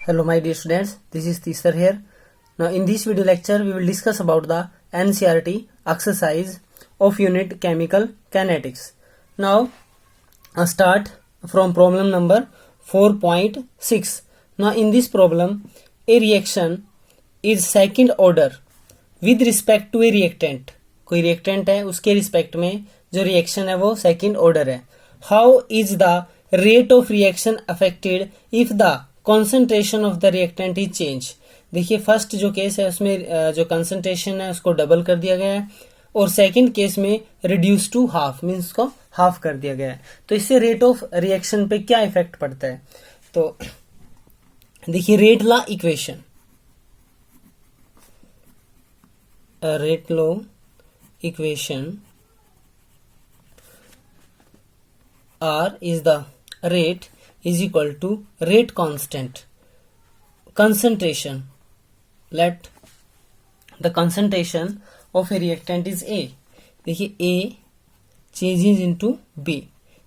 Hello my dear students, this is Tisar here. Now in this video lecture we will discuss about the NCERT exercise of unit chemical kinetics. Now start from problem number 4.6. Now in this problem a reaction is second order with respect to a reactant. कोई reactant है उसके respect में जो reaction है वो second order है. How is the rate of reaction affected if the concentration of the reactant is change. देखिए first जो केस है उसमें जो कंसंट्रेशन है उसको डबल कर दिया गया है और सेकंड केस में रिड्यूस टू हाफ मींस उसको हाफ कर दिया गया है. तो इससे रेट ऑफ रिएक्शन पे क्या इफेक्ट पड़ता है. तो देखिए rate law equation, rate law equation R is the rate is equal to rate constant concentration. Let the concentration of a reactant is A. देखिए A changes into B.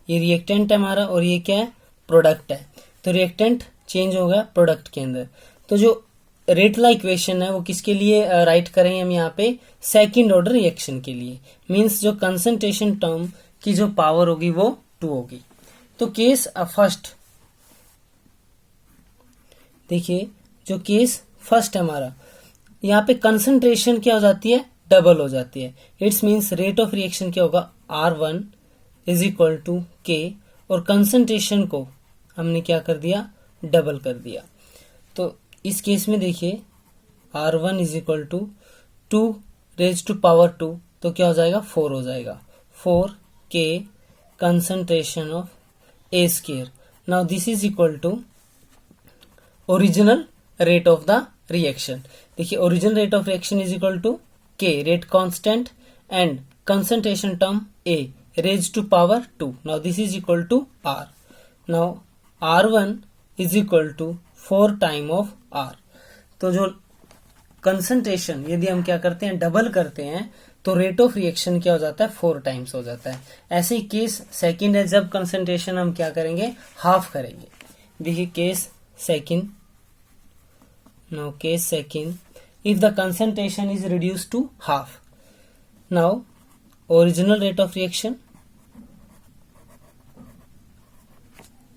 ये reactant है हमारा और ये क्या है, प्रोडक्ट है. तो reactant चेंज होगा प्रोडक्ट के अंदर. तो जो रेट लॉ इक्वेशन है वो किसके लिए राइट करेंगे हम यहाँ पे, सेकंड ऑर्डर रिएक्शन के लिए. मींस जो कंसंट्रेशन टर्म की जो पावर होगी वो 2 होगी. तो केस फर्स्ट देखिए, जो केस फर्स्ट है हमारा यहाँ पे कंसंट्रेशन क्या हो जाती है, डबल हो जाती है. It's means rate of reaction क्या होगा, R1 is equal to K और कंसंट्रेशन को हमने क्या कर दिया, डबल कर दिया. तो इस केस में देखिए R1 is equal to 2 raise to power 2 तो क्या हो जाएगा, 4 हो जाएगा. 4K concentration of A square. Now this is equal to original rate of the reaction. देखिए original rate of reaction is equal to K rate constant and concentration term A raised to power 2. Now this is equal to R. Now R1 is equal to 4 time of R. तो जो concentration यदि हम क्या करते हैं, double करते हैं तो रेट ऑफ रिएक्शन क्या हो जाता है, 4 टाइम्स हो जाता है. ऐसे ही केस सेकंड है, जब कंसंट्रेशन हम क्या करेंगे, हाफ करेंगे. देखिए case second, now case second if the concentration is reduce to half. Now original rate of reaction,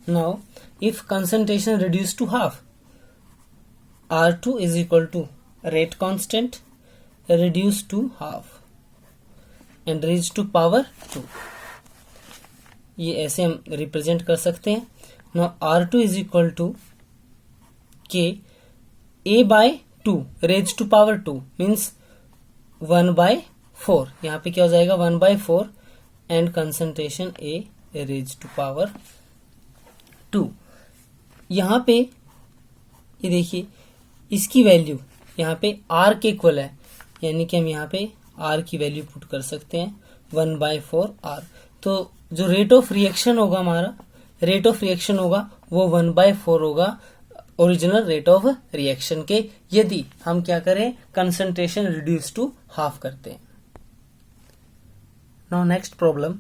now if concentration reduce to half, R2 is equal to rate constant reduced to half and raised to power 2. ये ऐसे हम represent कर सकते हैं. Now R2 is equal to K A by 2 raised to power 2 means 1 by 4. यहाँ पे क्या हो जाएगा, 1 by 4 and concentration A raised to power 2. यहाँ पे ये देखिए इसकी वैल्यू यहाँ पे R के इक्वल है, यानी कि हम यहाँ पे R की वैल्यू पुट कर सकते हैं 1 by 4 R. तो जो रेट ऑफ रिएक्शन होगा हमारा, रेट ऑफ रिएक्शन होगा वो 1 by 4 होगा ओरिजिनल रेट ऑफ रिएक्शन के, यदि हम क्या करें, कंसंट्रेशन रिड्यूस टू हाफ करते हैं. Now next problem,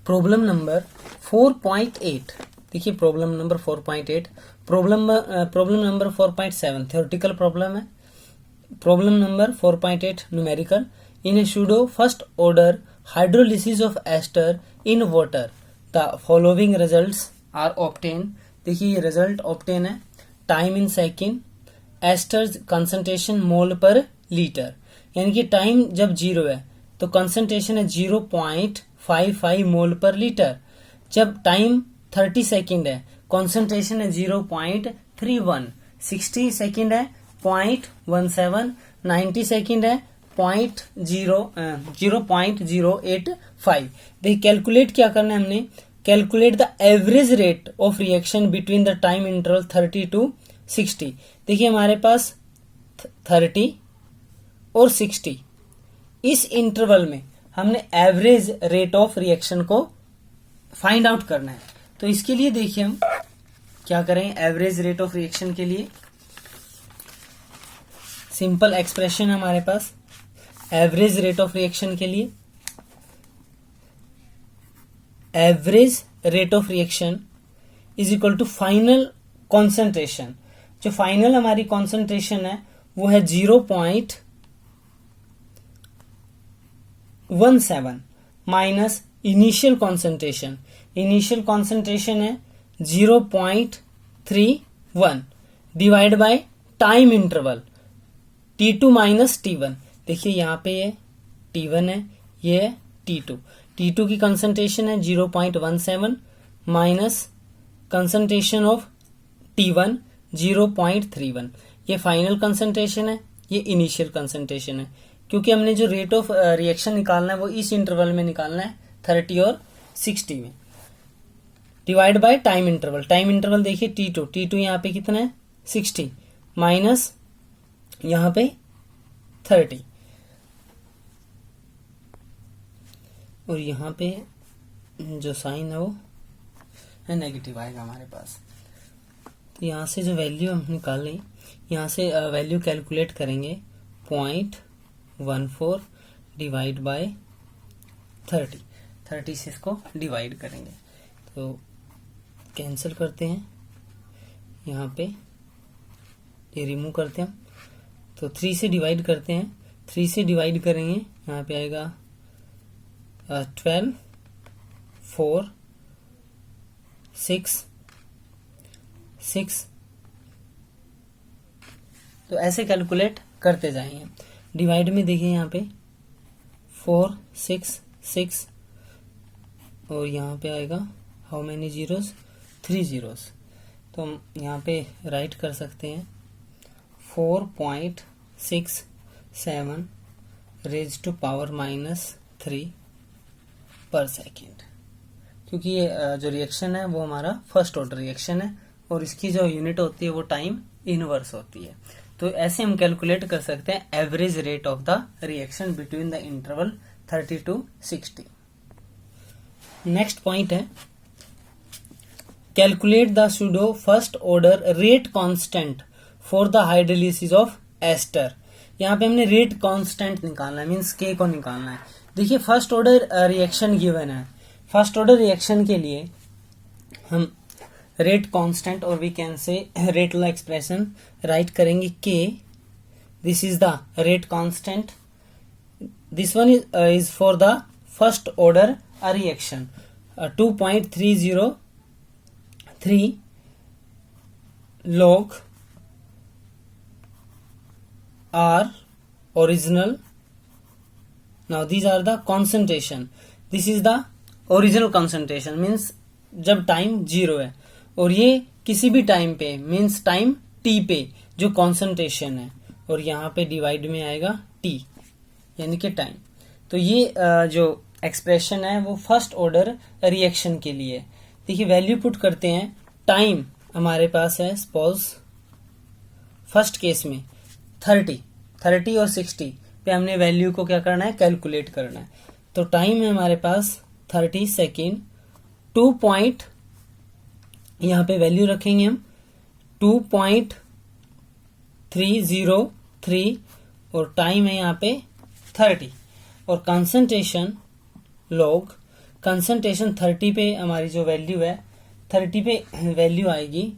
problem number 4.8. देखिए problem number 4.8. Problem number 4.7 theoretical problem है. Problem number 4.8 numerical. In a pseudo first order hydrolysis of ester in water the following results are obtain. देखिए ये result obtain है. Time in second, ester concentration mole per litre, यानी कि time जब 0 है तो concentration है 0.55 मोल पर लीटर. जब टाइम 30 सेकेंड है कंसंट्रेशन है 0.31. 60 सेकेंड है 0.17. 90 सेकेंड है 0.085. देखिए कैलकुलेट क्या करना है हमने, calculate the average rate of reaction between the time interval 30 to 60. देखिए हमारे पास 30 और 60, इस इंटरवल में हमने एवरेज रेट ऑफ रिएक्शन को फाइंड आउट करना है. तो इसके लिए देखिए हम क्या करें, एवरेज रेट ऑफ रिएक्शन के लिए सिंपल एक्सप्रेशन हमारे पास. एवरेज रेट ऑफ रिएक्शन के लिए average rate of reaction is equal to final concentration. जो फाइनल हमारी कॉन्सेंट्रेशन है वो है 0.17 minus initial concentration. Initial concentration है 0.31 divide by time interval T2 minus T1। देखिए यहाँ पे ये T1 है, ये है T2। T2 की कंसंट्रेशन है 0.17 माइनस कंसंट्रेशन ऑफ T1 0.31। ये फाइनल कंसंट्रेशन है, ये इनिशियल कंसंट्रेशन है। क्योंकि हमने जो रेट ऑफ रिएक्शन निकालना है वो इस इंटरवल में निकालना है 30 और 60 में, divide by time interval. Time interval देखिए T2 यहाँ पे कितना है 60 माइनस यहाँ पे 30, और यहाँ पे जो साइन है वो है नेगेटिव आएगा हमारे पास। तो यहाँ से जो वैल्यू हम निकाल लें, यहाँ से वैल्यू कैलकुलेट करेंगे 0.14 डिवाइड बाय 30 से इसको डिवाइड करेंगे तो कैंसिल करते हैं, यहाँ पे ये रिमूव करते हैं तो 3 से डिवाइड करते हैं। 3 से डिवाइड करेंगे, यहाँ पे आएगा 12 4 6 6। तो ऐसे कैलकुलेट करते जाएंगे। डिवाइड में देखिए यहाँ पे 4 6 6 और यहाँ पे आएगा हाउ मेनी जीरोस 3 जीरोस। तो हम यहाँ पे राइट कर सकते हैं 4.67 रेज टू पावर -3 पर सेकेंड। क्योंकि ये जो रिएक्शन है वो हमारा फर्स्ट ऑर्डर रिएक्शन है और इसकी जो यूनिट होती है वो टाइम इनवर्स होती है। तो ऐसे हम कैलकुलेट कर सकते हैं average rate of the reaction between the interval 30 to 60। Next point है calculate the pseudo first order rate constant for the hydrolysis of ester. यहाँ पे हमने रेट कांस्टेंट निकालना है, मींस के को निकालना है। देखिए फर्स्ट ऑर्डर रिएक्शन गिवन है, फर्स्ट ऑर्डर रिएक्शन के लिए हम रेट कांस्टेंट और we can say rate law expression write करेंगे के this is the rate constant, this one is for the first order reaction 2.303 log R original. Now these are the concentration. This is the original concentration means जब time 0 है और ये किसी भी time पे means time t पे जो concentration है, और यहाँ पे डिवाइड में आएगा t यानी कि टाइम। तो ये जो एक्सप्रेशन है वो फर्स्ट ऑर्डर रिएक्शन के लिए। देखिए वैल्यू पुट करते हैं, टाइम हमारे पास है सपोज फर्स्ट केस में 30 और 60 पे हमने वैल्यू को क्या करना है कैलकुलेट करना है। तो टाइम है हमारे पास 30 सेकेंड, 2 पॉइंट यहाँ पे वैल्यू रखेंगे हम 2.303 और टाइम है यहाँ पे 30 और कंसंट्रेशन लॉग कंसंट्रेशन 30 पे हमारी जो वैल्यू है 30 पे वैल्यू आएगी,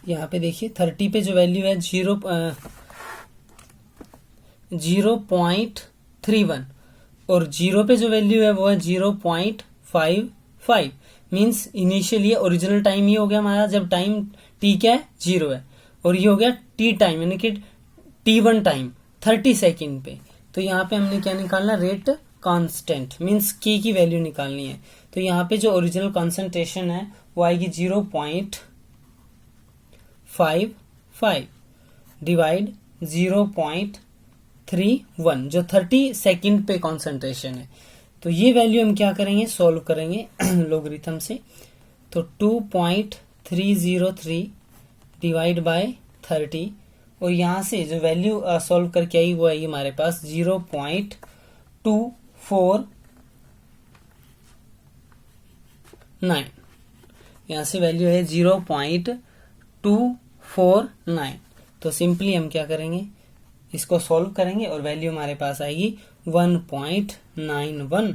यहाँ पे देखिए 30 पे जो वैल्यू है 0.31 और 0 पे जो वैल्यू है वो है 0.55 मीन्स इनिशियल ये ओरिजिनल टाइम ये हो गया हमारा जब टाइम t क्या है 0 है, और ये हो गया t टाइम यानी कि t1 टाइम 30 सेकेंड पे। तो यहाँ पे हमने क्या निकालना रेट कांस्टेंट मीन्स k की वैल्यू निकालनी है। तो यहाँ पे जो ओरिजिनल कॉन्सेंट्रेशन है वो आएगी 0.55 डिवाइड 0.31 जो 30 सेकेंड पे कॉन्सेंट्रेशन है। तो ये वैल्यू हम क्या करेंगे सॉल्व करेंगे लोगरिथम से। तो 2.303 डिवाइड बाय 30 और यहाँ से जो वैल्यू सॉल्व करके आई वो आई हमारे पास 0.249। यहाँ से वैल्यू है 0.249। तो सिंपली हम क्या करेंगे इसको सॉल्व करेंगे और वैल्यू हमारे पास आएगी 1.91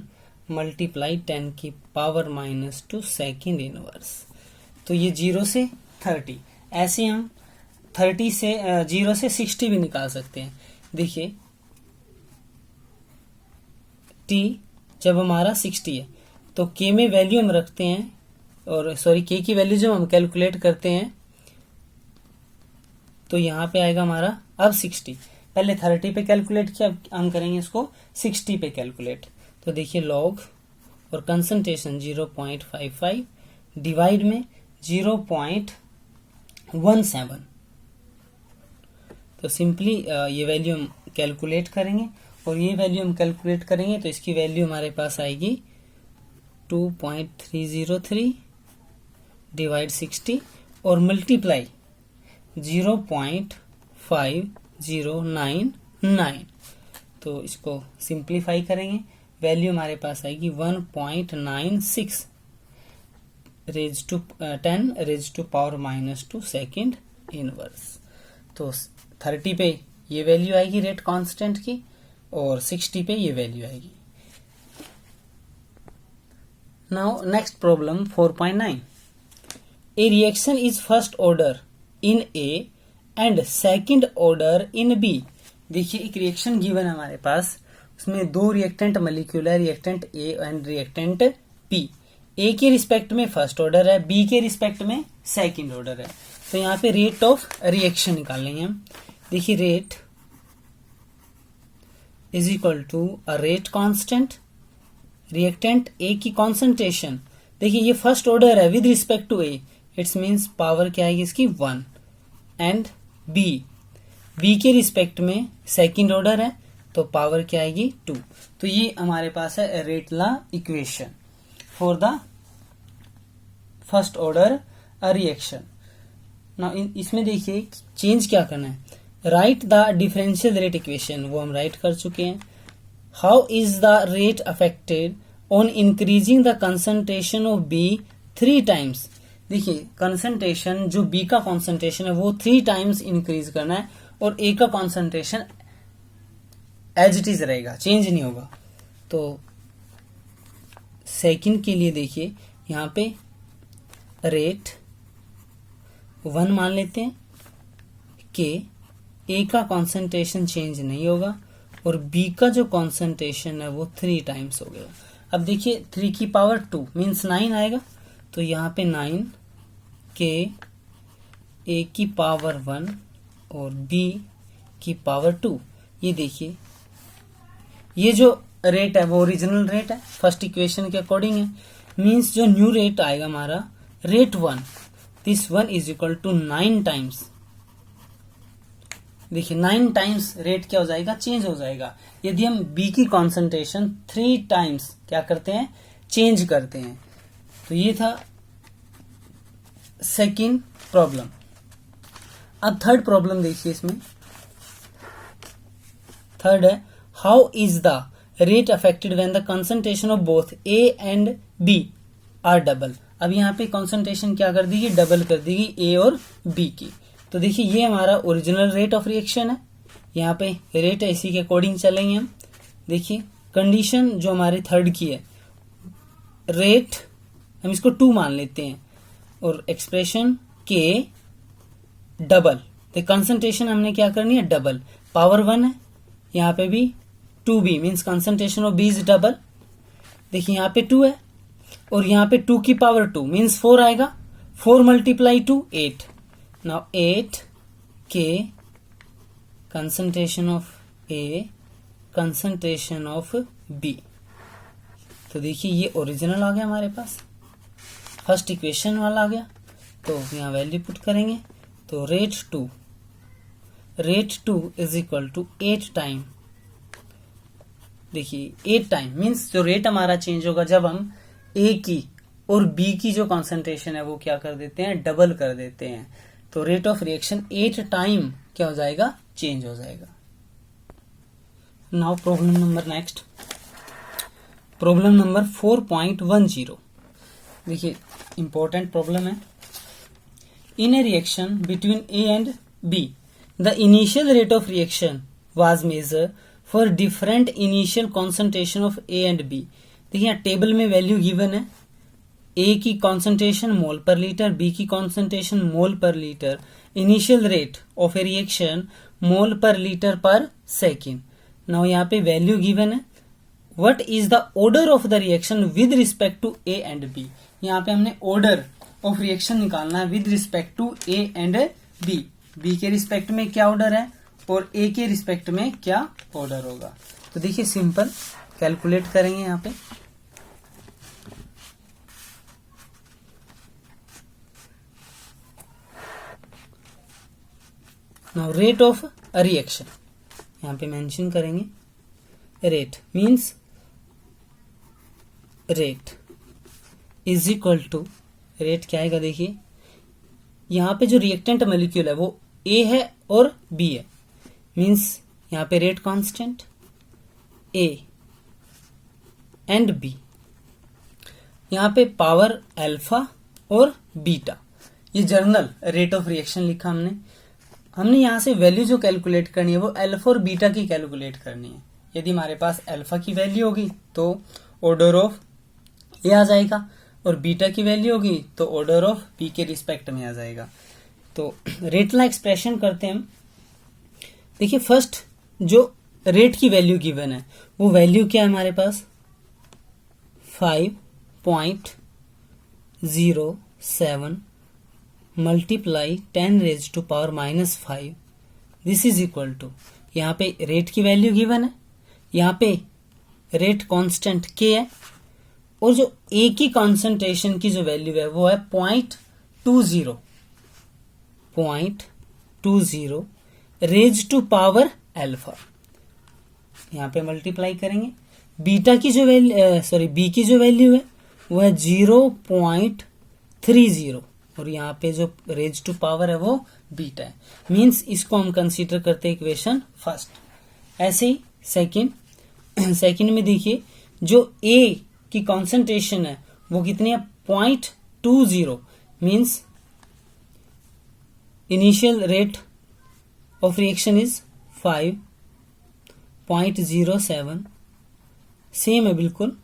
मल्टीप्लाई 10 की पावर -2 सेकेंड इनवर्स। तो ये 0 से 30। ऐसे हम 30 से 0 से 60 भी निकाल सकते हैं। देखिए t जब हमारा 60 है तो k में वैल्यू हम रखते हैं, और सॉरी k की वैल्यू जब हम कैलकुलेट करते हैं तो यहाँ पे आएगा हमारा अब 60। पहले 30 पे कैलकुलेट किया, अब हम करेंगे इसको 60 पे कैलकुलेट। तो देखिए लॉग और कंसंट्रेशन 0.55 डिवाइड में 0.17। तो सिंपली ये वैल्यू हम कैलकुलेट करेंगे, और ये वैल्यू हम कैलकुलेट करेंगे तो इसकी वैल्यू हमारे पास आएगी 2.303 डिवाइड 60 और मल्टीप्लाई 0.5099। तो इसको सिंप्लीफाई करेंगे, वैल्यू हमारे पास आएगी 1.96 raise to 10 raise to power -2 second inverse. तो 30 पे ये वैल्यू आएगी रेट कांस्टेंट की, और 60 पे ये वैल्यू आएगी। Now next problem 4.9। A reaction is first order in A and second order in B. देखिए एक रिएक्शन गिवन है हमारे पास, उसमें दो रिएक्टेंट मॉलिक्यूल है, reactant A and reactant B. A के रिस्पेक्ट में फर्स्ट ऑर्डर है, बी के रिस्पेक्ट में सेकंड ऑर्डर है। तो यहाँ पे रेट ऑफ रिएक्शन निकाल लेंगे हम। देखिए rate is equal to a rate constant, reactant A की कॉन्सेंट्रेशन। देखिए ये फर्स्ट ऑर्डर है with respect to A, it's means power क्या आएगी इसकी 1, एंड बी के रिस्पेक्ट में सेकंड ऑर्डर है तो पावर क्या आएगी 2। तो ये हमारे पास है rate law equation for the first order reaction. ना इसमें देखिए चेंज क्या करना है, write the differential rate equation, वो हम राइट कर चुके हैं। How is the rate affected on increasing the concentration of B 3 times. देखिए कंसंट्रेशन जो बी का कंसंट्रेशन है वो 3 टाइम्स इंक्रीज करना है, और ए का कंसंट्रेशन एज इट इज रहेगा, चेंज नहीं होगा। तो सेकंड के लिए देखिए यहाँ पे रेट 1 मान लेते हैं कि ए का कंसंट्रेशन चेंज नहीं होगा, और बी का जो कंसंट्रेशन है वो 3 टाइम्स हो गया। अब देखिए 3 की पावर 2 मीन्स 9 आएगा, तो यहाँ पे 9 के ए की पावर 1 और बी की पावर 2। ये देखिए ये जो रेट है वो ओरिजिनल रेट है, फर्स्ट इक्वेशन के अकॉर्डिंग है, मीन्स जो न्यू रेट आएगा हमारा rate 1, this 1 is equal to 9 times. देखिए 9 टाइम्स रेट क्या हो जाएगा, चेंज हो जाएगा, यदि हम बी की कॉन्सेंट्रेशन 3 टाइम्स क्या करते हैं, चेंज करते हैं। तो ये था सेकंड प्रॉब्लम। अब थर्ड प्रॉब्लम देखिए, इसमें थर्ड है how is the rate affected when the concentration of both A and B are double. अब यहाँ पे कंसंट्रेशन क्या कर दी, डबल कर दी ए और बी की। तो देखिए ये हमारा ओरिजिनल रेट ऑफ रिएक्शन है, यहाँ पे रेट है, इसी के अकॉर्डिंग चलेंगे हम। देखिए कंडीशन जो हमारे थर्ड की है, रेट हम इसको 2 मान लेते हैं, और एक्सप्रेशन के डबल, तो कंसंट्रेशन हमने क्या करनी है डबल, पावर 1 है, यहाँ पे भी 2b means concentration of b is double. देखिए यहाँ पे 2 है, और यहाँ पे 2 की पावर 2 मीन्स 4 आएगा, 4 मल्टीप्लाई 2 8। नाउ 8 के concentration of a concentration of b। तो देखिए ये ओरिजिनल आ गया हमारे पास, फर्स्ट इक्वेशन वाला आ गया। तो यहाँ वैल्यू पुट करेंगे, तो rate 2 is equal to 8 time. देखिए 8 टाइम मीन्स जो रेट हमारा चेंज होगा जब हम ए की और बी की जो कॉन्सेंट्रेशन है वो क्या कर देते हैं, डबल कर देते हैं। तो रेट ऑफ रिएक्शन 8 टाइम क्या हो जाएगा, चेंज हो जाएगा। Now problem number next, problem number 4.10। देखिए इंपॉर्टेंट प्रॉब्लम है। In a reaction between A and B the initial rate of reaction was measure for different initial concentration of A and B. देखिए यहाँ table में value given है, ए की concentration mole per litre, B की concentration mole per litre, initial rate of a reaction mole per litre per second. Now यहाँ पे value given है, what is the order of the reaction with respect to A and B. यहाँ पे हमने order of reaction निकालना है with respect to A and B. B के respect में क्या ऑर्डर है और ए के रिस्पेक्ट में क्या ऑर्डर होगा। तो देखिए सिंपल कैलकुलेट करेंगे यहाँ पे। Now rate of a reaction यहाँ पे मेंशन करेंगे। Rate means rate is equal to, rate क्या आएगा देखिए, यहाँ पे जो रिएक्टेंट मॉलिक्यूल है वो ए है और बी है, मींस यहाँ पे rate constant A and B, यहाँ पे पावर अल्फा और बीटा। ये जर्नल रेट ऑफ रिएक्शन लिखा हमने यहाँ से वैल्यू जो कैलकुलेट करनी है वो अल्फा और बीटा की कैलकुलेट करनी है। यदि हमारे पास अल्फा की वैल्यू होगी तो ऑर्डर ऑफ ए आ जाएगा और बीटा की वैल्यू होगी तो ऑर्डर ऑफ बी के रिस्पेक्ट में आ जाएगा। तो रेट ला एक्सप्रेशन करते हैं हम। देखिए फर्स्ट जो रेट की वैल्यू गिवन है वो वैल्यू क्या है हमारे पास 5.07 multiply 10 raise to power -5, this is equal to, यहाँ पे रेट की वैल्यू गिवन है, यहाँ पे रेट कांस्टेंट के है और जो ए की कॉन्सेंट्रेशन की जो वैल्यू है वो है 0.20 रेज टू पावर अल्फा। यहाँ पे मल्टीप्लाई करेंगे। बीटा की जो वैल्यू बी की जो वैल्यू है वो है 0.30 और यहाँ पे जो रेज टू पावर है वो बीटा है, मींस इसको हम कंसीडर करते हैं इक्वेशन फर्स्ट। ऐसे ही सेकंड में देखिए जो ए की कॉन्सेंट्रेशन है वो कितनी है 0.20, means initial rate of reaction is 5.07, same है बिल्कुल,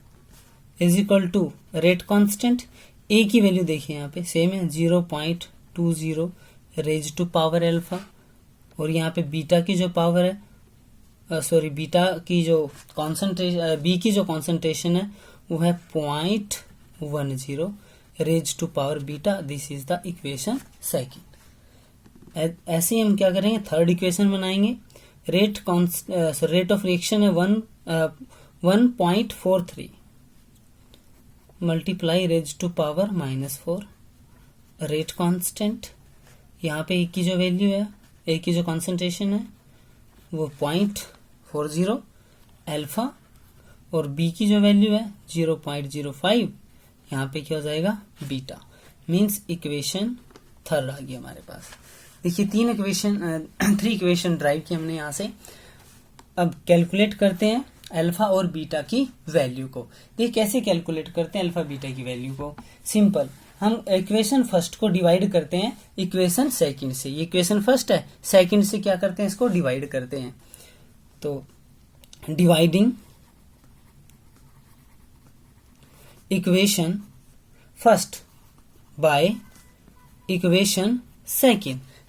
is equal to rate constant A की वैल्यू देखिए यहाँ पे सेम है 0.20 रेज टू पावर अल्फा और यहाँ पे बीटा की जो पावर है बीटा की जो कॉन्सेंट्रेशन बी की जो कॉन्सेंट्रेशन है वो है 0.10 raise to power beta. This is the equation second. ऐसे ही हम क्या करेंगे, थर्ड इक्वेशन बनाएंगे। रेट ऑफ रिएक्शन है 1.43 multiply raise to power -4, rate constant यहाँ पे ए की जो वैल्यू है, ए की जो कॉन्सेंट्रेशन है वो 0.40 अल्फा और बी की जो वैल्यू है 0.05, यहाँ पे क्या हो जाएगा बीटा, मींस इक्वेशन थर्ड आ गई हमारे पास। देखिए 3 इक्वेशन ड्राइव की हमने यहाँ से। अब कैलकुलेट करते हैं अल्फा और बीटा की वैल्यू को। देखिए कैसे कैलकुलेट करते हैं अल्फा बीटा की वैल्यू को। सिंपल, हम इक्वेशन फर्स्ट को डिवाइड करते हैं इक्वेशन सेकंड से। ये इक्वेशन फर्स्ट है, सेकंड से क्या करते हैं इसको डिवाइड करते हैं। तो dividing equation first by equation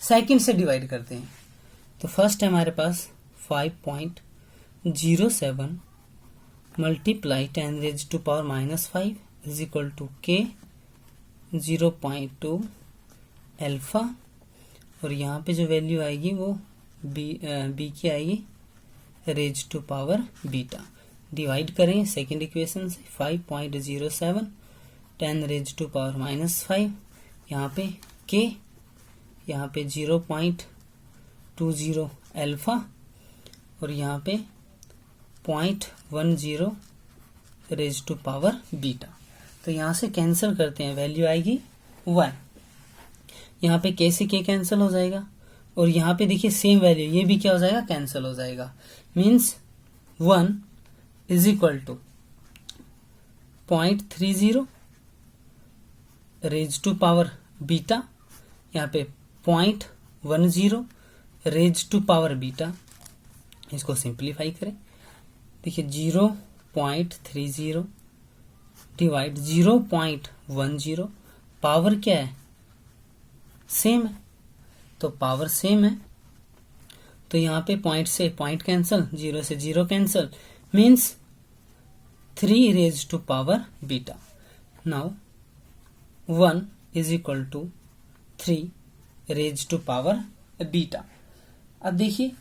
second से डिवाइड करते हैं। तो फर्स्ट है हमारे पास 5.07 multiply 10 raise to power -5 is equal to K 0.2 alpha और यहाँ पे जो वैल्यू आएगी वो बी की आएगी raise to power beta. Divide करेंगे सेकंड इक्वेशन से 5.07 10 रेज टू पावर -5, यहाँ पे के, यहाँ पे 0.20 अल्फा और यहाँ पे 0.10 रेज टू पावर बीटा। तो यहाँ से कैंसिल करते हैं, वैल्यू आएगी 1। यहाँ पे के से के कैंसिल हो जाएगा और यहाँ पे देखिए सेम वैल्यू, ये भी क्या हो जाएगा कैंसिल हो जाएगा, means 1 is equal to 0.30 raise to power beta, यहाँ पे 0.10 रेज टू पावर बीटा। इसको सिंप्लीफाई करें, देखिए 0.30 डिवाइड 1 0। पावर क्या है, सेम है, तो पावर सेम है, तो यहाँ पे पॉइंट से पॉइंट कैंसिल, 0 से 0 cancel, means 3 raise to power beta. Now 1 is equal to 3 raise to power beta. अब देखिए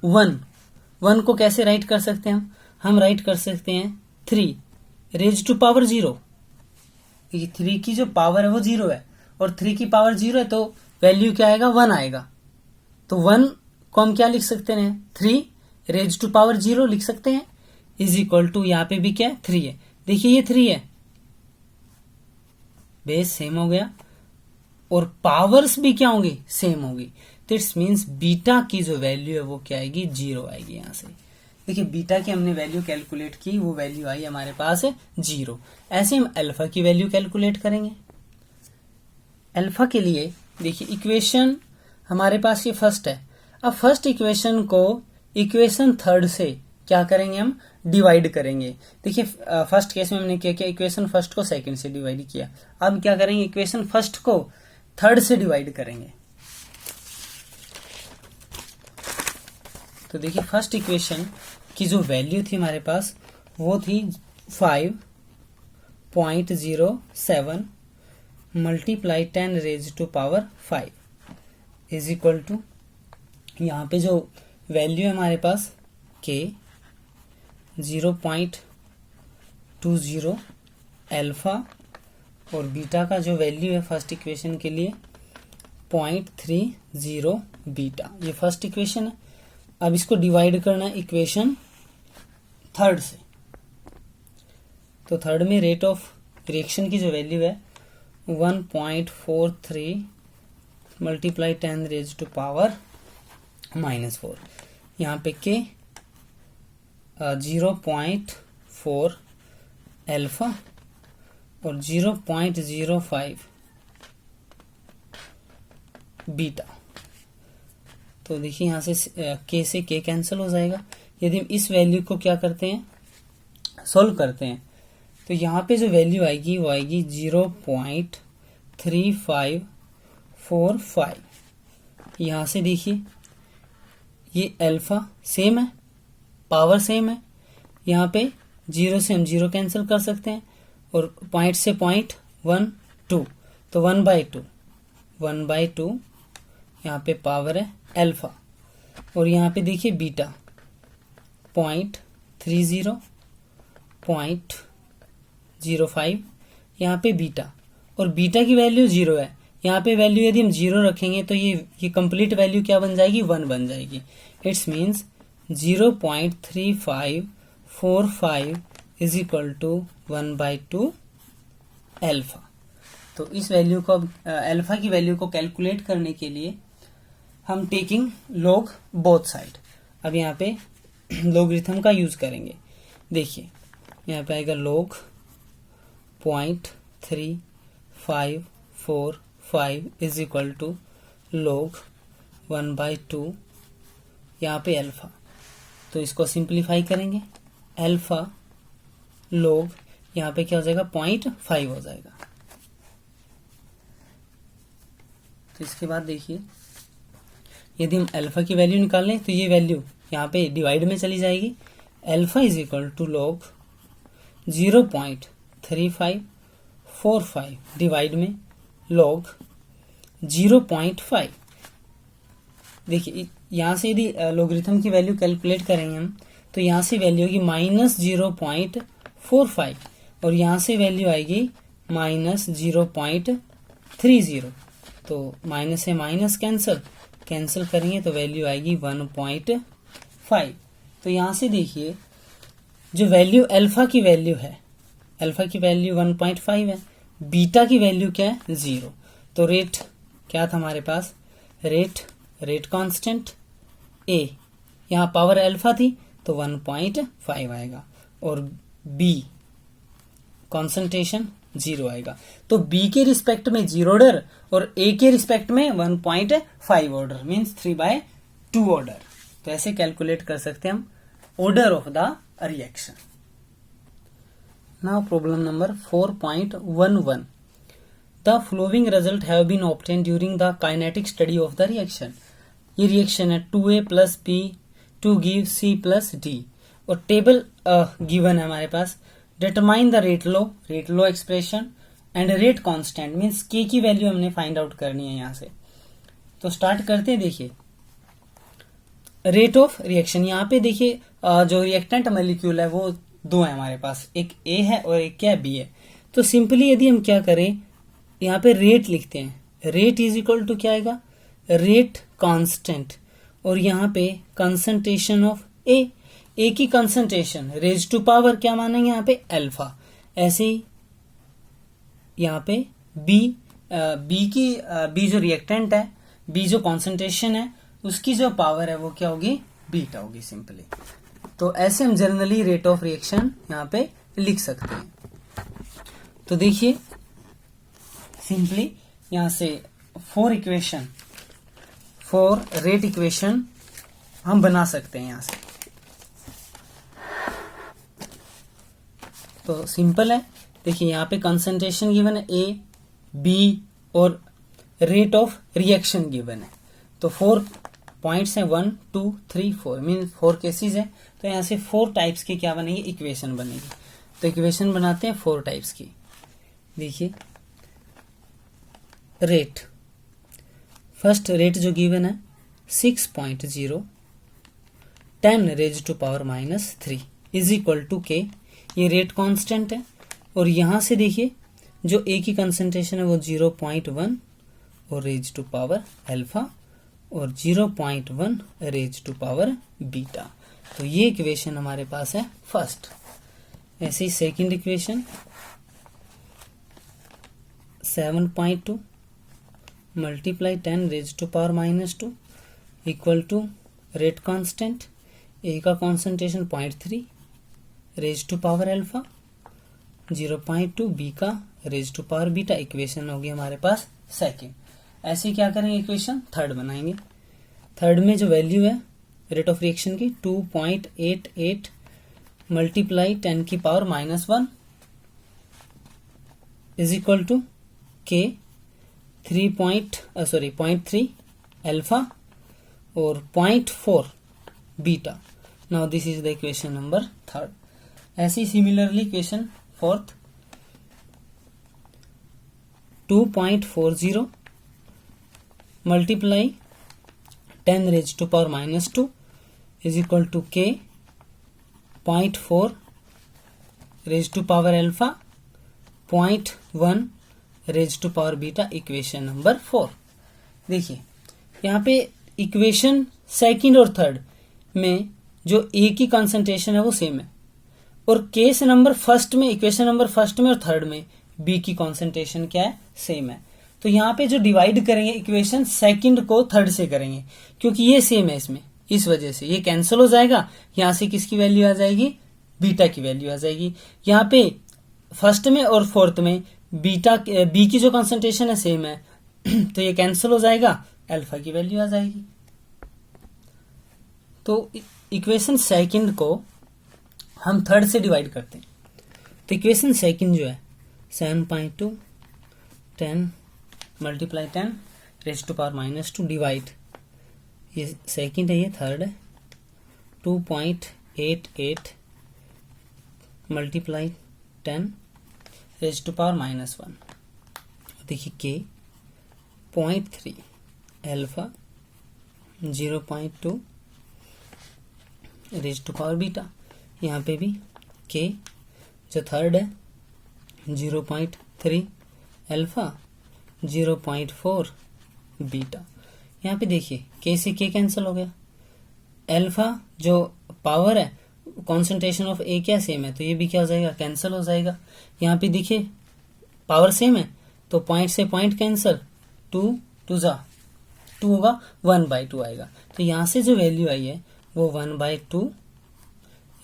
1 को कैसे राइट कर सकते हैं हम राइट कर सकते हैं 3 रेज टू पावर 0। ये 3 की जो पावर है वो 0 है और 3 की पावर 0 है, तो वैल्यू क्या आएगा, 1 आएगा। तो 1 को हम क्या लिख सकते हैं, 3 रेज टू पावर 0 लिख सकते हैं, इज इक्वल टू यहाँ पे भी क्या है, 3 है। देखिए ये 3 है, बेस सेम हो गया और पावर्स भी क्या होंगी, सेम होगी। तो इट्स मीन्स बीटा की जो वैल्यू है वो क्या आएगी, 0 आएगी। यहां से देखिए बीटा की हमने वैल्यू कैलकुलेट की, वो वैल्यू आई हमारे पास है 0। ऐसे हम अल्फा की वैल्यू कैलकुलेट करेंगे। अल्फा के लिए देखिए इक्वेशन हमारे पास ये फर्स्ट है। अब फर्स्ट इक्वेशन को इक्वेशन थर्ड से क्या करेंगे, हम डिवाइड करेंगे। देखिए फर्स्ट केस में हमने क्या किया, इक्वेशन फर्स्ट को सेकंड से डिवाइड किया। अब क्या करेंगे, इक्वेशन फर्स्ट को थर्ड से डिवाइड करेंगे। तो देखिए फर्स्ट इक्वेशन की जो वैल्यू थी हमारे पास वो थी 5.07 multiply 10 raise to power 5 is equal to, यहाँ पे जो वैल्यू है हमारे पास के 0.20 अल्फा और बीटा का जो वैल्यू है फर्स्ट इक्वेशन के लिए 0.30 बीटा। ये फर्स्ट इक्वेशन है। अब इसको डिवाइड करना है इक्वेशन थर्ड से। तो थर्ड में रेट ऑफ रिएक्शन की जो वैल्यू है 1.43 मल्टीप्लाई 10 रेज टू पावर -4। यहाँ पे के 0.4 अल्फा और 0.05 बीटा। तो देखिए यहाँ से के से के कैंसिल हो जाएगा। यदि हम इस वैल्यू को क्या करते हैं, सॉल्व करते हैं, तो यहाँ पे जो वैल्यू आएगी वो आएगी 0.3545। यहाँ से देखिए ये अल्फा सेम है, पावर सेम है, यहाँ पे 0 से हम 0 कैंसिल कर सकते हैं और पॉइंट से पॉइंट 1 2, तो 1/2 यहाँ पे पावर है अल्फा और यहाँ पे देखिए बीटा 0.30 0.05 यहाँ पे बीटा, और बीटा की वैल्यू 0 है। यहाँ पे वैल्यू यदि हम 0 रखेंगे तो ये कंप्लीट वैल्यू क्या बन जाएगी, 1 बन जाएगी। It's means 0.3545 is equal to 1/2 alpha. तो इस वैल्यू को अल्फा की वैल्यू को कैलकुलेट करने के लिए हम टेकिंग लॉग बोथ साइड। अब यहाँ पे लॉगरिथम का यूज करेंगे। देखिए यहाँ पे आएगा log 0.3545 is equal to log 1/2 यहाँ पे अल्फा। तो इसको सिंप्लीफाई करेंगे, अल्फा लॉग यहाँ पे क्या हो जाएगा 0.5 हो जाएगा। तो इसके बाद देखिए यदि हम अल्फा की वैल्यू निकालें तो ये वैल्यू यहाँ पे डिवाइड में चली जाएगी। Alpha is equal to log 0.3545 divide में लॉग 0.5। देखिए यहाँ से यदि लॉगरिथम की वैल्यू कैलकुलेट करेंगे हम तो यहाँ से वैल्यू होगी -0.45 और यहाँ से वैल्यू आएगी -0.30। तो माइनस से माइनस कैंसिल करेंगे तो वैल्यू आएगी 1.5। तो यहाँ से देखिए जो वैल्यू अल्फा की वैल्यू है, अल्फा की वैल्यू 1.5 है, बीटा की वैल्यू क्या है 0। तो रेट क्या था हमारे पास, रेट कांस्टेंट ए, यहाँ पावर अल्फा थी तो 1.5 आएगा और बी कॉन्सेंट्रेशन 0 आएगा। तो बी के रिस्पेक्ट में 0 ऑर्डर और ए के रिस्पेक्ट में 1.5 ऑर्डर मीन्स 3/2 ऑर्डर। तो ऐसे कैलकुलेट कर सकते हैं हम order of the reaction. Now problem number 4.11. The following result have been obtain during the kinetic study of the reaction. ये रिएक्शन है 2A plus B to give C plus D और टेबल गिवन है हमारे पास. Determine the rate law expression and rate constant means K की value हमने find out करनी है यहाँ से. तो स्टार्ट करते हैं. देखिए रेट ऑफ रिएक्शन, यहाँ पे देखिए जो रिएक्टेंट मॉलिक्यूल है वो दो है हमारे पास, एक A है और एक क्या B है. तो सिंपली यदि हम क्या करें, यहाँ पे रेट लिखते हैं. रेट इज इक्वल टू क्या आएगा, रेट कांस्टेंट, और यहाँ पे कंसंट्रेशन ऑफ A की कंसंट्रेशन रेज टू पावर क्या मानेंगे यहाँ पे अल्फा. ऐसे ही यहाँ पे B जो रिएक्टेंट है, B जो कॉन्सेंट्रेशन है उसकी जो पावर है वो क्या होगी, बीटा होगी सिंपली. तो ऐसे हम जनरली रेट ऑफ रिएक्शन यहाँ पे लिख सकते हैं. तो देखिए सिंपली यहाँ से 4 रेट इक्वेशन हम बना सकते हैं यहाँ से. तो सिंपल है. देखिए यहाँ पे कंसंट्रेशन गिवन है A, B और रेट ऑफ रिएक्शन गिवन है. तो 4 पॉइंट्स हैं, 1 2 3 4 मीन 4 केसेस है. तो यहाँ से 4 टाइप्स की क्या बनेगी, इक्वेशन बनेगी. तो इक्वेशन बनाते हैं 4 टाइप्स की. देखिए रेट, फर्स्ट रेट जो गिवन है 6.0 10 raise to power -3 is equal to K. ये रेट कांस्टेंट है. और यहां से देखिए जो A की कंसंट्रेशन है वो 0.1 और रेज टू पावर अल्फा और 0.1 रेज टू पावर बीटा. तो ये इक्वेशन हमारे पास है फर्स्ट. ऐसे ही second equation 7.2 multiply 10 raise to power -2 equal to rate constant A का concentration 0.3 raise to power alpha 0.2 B का raise to power beta. Equation होगी हमारे पास सेकंड. ऐसे क्या करेंगे, इक्वेशन थर्ड बनाएंगे. थर्ड में जो वैल्यू है रेट ऑफ रिएक्शन की 2.88 मल्टीप्लाई 10 की power -1 is equal to K 0.3 alpha और 0.4 beta. Now this is the equation number third. ऐसी similarly equation fourth 2.40 multiply 10 raise to power -2 is equal to K 0.4 raise to power alpha 0.1 raise to power beta. Equation number 4. देखिए यहाँ पे equation second और third में जो A की concentration है वो सेम है और केस नंबर फर्स्ट में, इक्वेशन नंबर फर्स्ट में और थर्ड में B की कंसंट्रेशन क्या है, सेम है. तो यहाँ पे जो डिवाइड करेंगे इक्वेशन सेकंड को थर्ड से करेंगे क्योंकि ये सेम है इसमें, इस वजह से ये कैंसिल हो जाएगा. यहाँ से किसकी वैल्यू आ जाएगी, बीटा की वैल्यू आ जाएगी. यहाँ पे फर्स्ट में और फोर्थ में B की जो कंसंट्रेशन है सेम है तो ये कैंसिल हो जाएगा, अल्फा की वैल्यू आ जाएगी. तो इक्वेशन सेकंड को हम थर्ड से डिवाइड करते हैं. तो इक्वेशन सेकंड जो है 7.2 10 multiply 10 raise to power -2 divide, ये सेकंड है ये थर्ड है 2.88 मल्टीप्लाई 10 रेज टू पावर -1. देखिए K 0.3 alpha 0.2 raise to power beta. यहाँ पे भी K जो थर्ड है 0.3 अल्फा 0.4 बीटा. यहाँ पे देखिए K से K कैंसिल हो गया. अल्फा जो पावर है कॉन्सेंट्रेशन ऑफ A क्या सेम है तो ये भी क्या हो जाएगा, कैंसिल हो जाएगा. यहाँ पे देखिए पावर सेम है तो पॉइंट से पॉइंट कैंसिल, 2 होगा 1/2 आएगा. तो यहाँ से जो वैल्यू आई है वो 1/2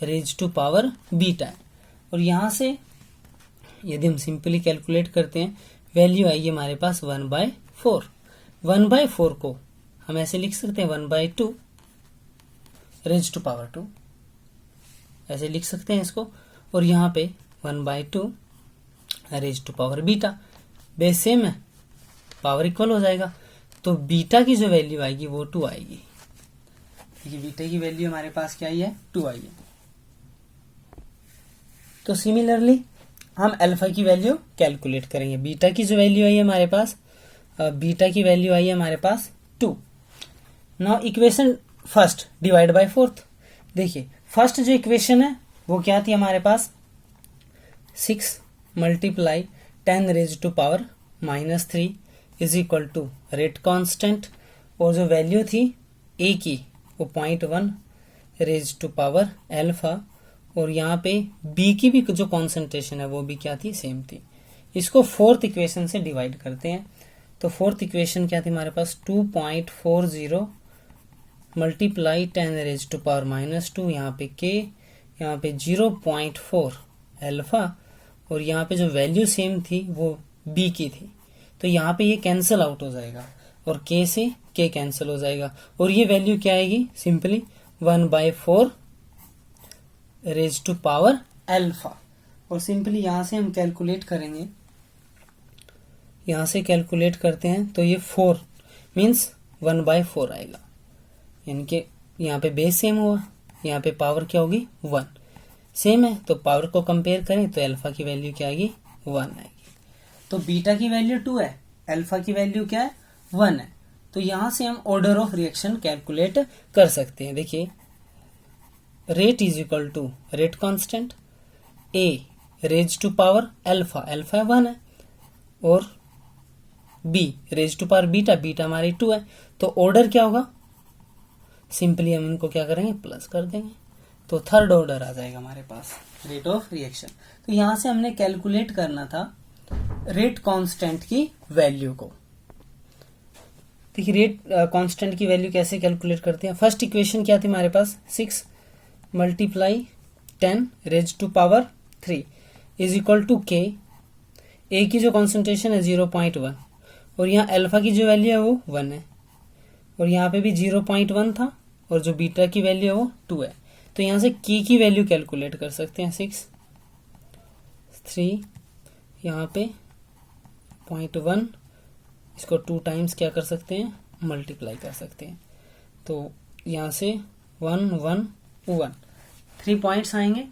रेज टू पावर बीटा है. और यहाँ से यदि हम सिंपली कैलकुलेट करते हैं वैल्यू आई है हमारे पास 1/4. 1/4 को हम ऐसे लिख सकते हैं 1/2 रेज टू पावर 2, ऐसे लिख सकते हैं इसको. और यहाँ पे 1/2 raise to power beta, base same है, पावर इक्वल हो जाएगा, तो बीटा की जो वैल्यू आएगी वो 2 आएगी। देखिए बीटा की वैल्यू हमारे पास क्या आई है, 2 आई है। तो सिमिलरली हम अल्फा की वैल्यू कैलकुलेट करेंगे। बीटा की जो वैल्यू आई है हमारे पास, बीटा की वैल्यू आई है हमारे पास 2। Now equation first divide by fourth. देखिए फर्स्ट जो इक्वेशन है वो क्या थी हमारे पास, 6 multiply 10 raise to power -3 is equal to rate constant, और जो वैल्यू थी ए की वो 0.1 रेज टू पावर अल्फा, और यहाँ पे बी की भी जो कॉन्सेंट्रेशन है वो भी क्या थी, सेम थी। इसको फोर्थ इक्वेशन से डिवाइड करते हैं। तो फोर्थ इक्वेशन क्या थी हमारे पास, 2.40 मल्टीप्लाई 10 रेज टू पावर -2, यहाँ पे के, यहाँ पे 0.4 अल्फा, और यहाँ पे जो वैल्यू सेम थी वो बी की थी, तो यहाँ पे ये कैंसिल आउट हो जाएगा और के से के कैंसिल हो जाएगा, और ये वैल्यू क्या आएगी, simply 1/4 raise to power alpha. और सिंपली यहां से हम कैलकुलेट करेंगे, यहां से कैलकुलेट करते हैं तो ये 4 मीन्स 1/4 आएगा, यानी कि यहाँ पे बेस सेम हुआ, यहाँ पे पावर क्या होगी, 1 सेम है, तो पावर को कंपेयर करें तो अल्फा की वैल्यू क्या आएगी, 1 आएगी। तो बीटा की वैल्यू 2 है, अल्फा की वैल्यू क्या है, 1 है। तो यहां से हम ऑर्डर ऑफ रिएक्शन कैलकुलेट कर सकते हैं। देखिए rate is equal to rate constant, A raise to power alpha, alpha 1 है, और B raise to power beta, beta हमारी 2 है। तो ऑर्डर क्या होगा, सिंपली हम इनको क्या करेंगे, प्लस कर देंगे, तो थर्ड ऑर्डर आ जाएगा हमारे पास रेट ऑफ रिएक्शन। तो यहां से हमने कैलकुलेट करना था रेट कांस्टेंट की वैल्यू को। देखिए रेट कांस्टेंट की वैल्यू कैसे कैलकुलेट करते हैं। फर्स्ट इक्वेशन क्या थी हमारे पास, 6 multiply 10 raise to power 3 is equal to K, A की जो कॉन्सेंट्रेशन है 0.1, और यहाँ अल्फा की जो वैल्यू है वो 1 है, और यहाँ पे भी 0.1 था, और जो बीटा की वैल्यू है वो 2 है। तो यहाँ से के की वैल्यू कैलकुलेट कर सकते हैं, 6 3 यहाँ पे 0.1, इसको 2 टाइम्स क्या कर सकते हैं, मल्टीप्लाई कर सकते हैं। तो यहाँ से 1 1 1 3 पॉइंट्स आएंगे।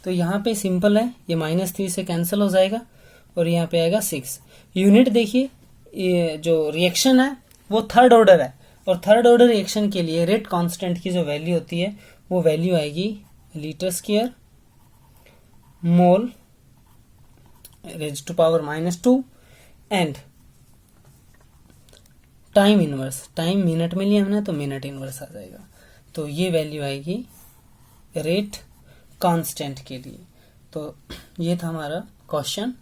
तो यहाँ पे सिंपल है, ये -3 से कैंसिल हो जाएगा, और यहाँ पे आएगा 6 यूनिट। देखिए ये जो रिएक्शन है वो थर्ड ऑर्डर है, और थर्ड ऑर्डर रिएक्शन के लिए रेट कांस्टेंट की जो वैल्यू होती है वो वैल्यू आएगी litre square mole raise to power -2, and time inverse, time minute में लिया हमने तो मिनट इनवर्स आ जाएगा। तो ये वैल्यू आएगी रेट कांस्टेंट के लिए। तो ये था हमारा क्वेश्चन